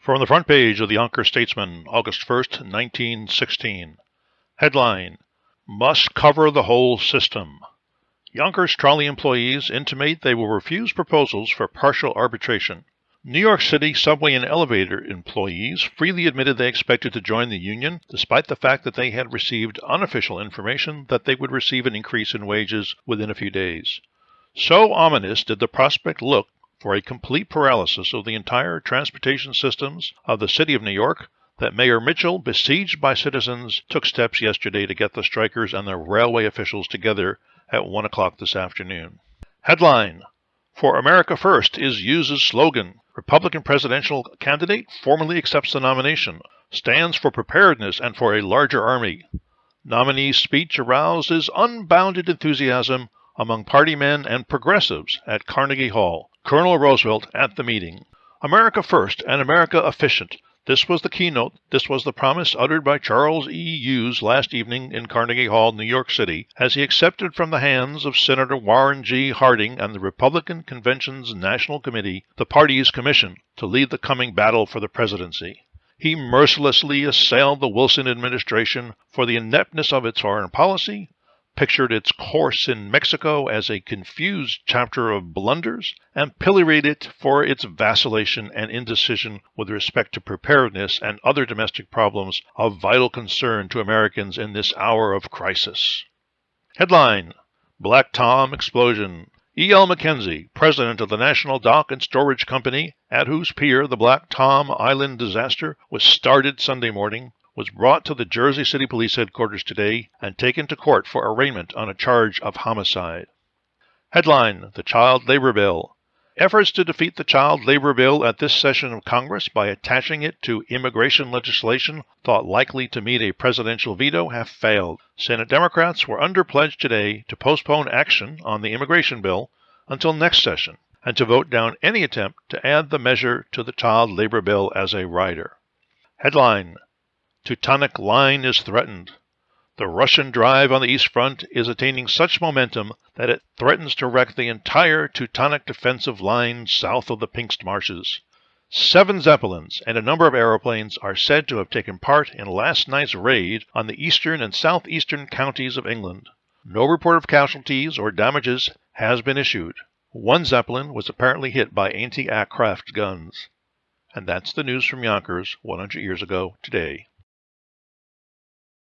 From the front page of the Yonkers Statesman, August 1st, 1916. Headline: Must cover the whole system. Yonkers trolley employees intimate they will refuse proposals for partial arbitration. New York City subway and elevator employees freely admitted they expected to join the union, despite the fact that they had received unofficial information that they would receive an increase in wages within a few days. So ominous did the prospect look for a complete paralysis of the entire transportation systems of the city of New York that Mayor Mitchell, besieged by citizens, took steps yesterday to get the strikers and the railway officials together at 1 o'clock this afternoon. Headline: For America First is Hughes' slogan. Republican presidential candidate formally accepts the nomination, stands for preparedness and for a larger army. Nominee's speech arouses unbounded enthusiasm among party men and progressives at Carnegie Hall. Colonel Roosevelt at the meeting. America first and America efficient. This was the keynote, this was the promise uttered by Charles E. Hughes last evening in Carnegie Hall, New York City, as he accepted from the hands of Senator Warren G. Harding and the Republican Convention's National Committee the party's commission to lead the coming battle for the presidency. He mercilessly assailed the Wilson administration for the ineptness of its foreign policy, pictured its course in Mexico as a confused chapter of blunders, and pilloried it for its vacillation and indecision with respect to preparedness and other domestic problems of vital concern to Americans in this hour of crisis. Headline: Black Tom explosion. E.L. Mackenzie, president of the National Dock and Storage Company, at whose pier the Black Tom Island disaster was started Sunday morning, was brought to the Jersey City Police Headquarters today and taken to court for arraignment on a charge of homicide. Headline: The Child Labor Bill. Efforts to defeat the Child Labor Bill at this session of Congress by attaching it to immigration legislation thought likely to meet a presidential veto have failed. Senate Democrats were under pledge today to postpone action on the immigration bill until next session and to vote down any attempt to add the measure to the Child Labor Bill as a rider. Headline: Teutonic Line is threatened. The Russian drive on the East Front is attaining such momentum that it threatens to wreck the entire Teutonic defensive line south of the Pinkst Marshes. 7 Zeppelins and a number of aeroplanes are said to have taken part in last night's raid on the eastern and southeastern counties of England. No report of casualties or damages has been issued. 1 Zeppelin was apparently hit by anti-aircraft guns. And that's the news from Yonkers 100 years ago today.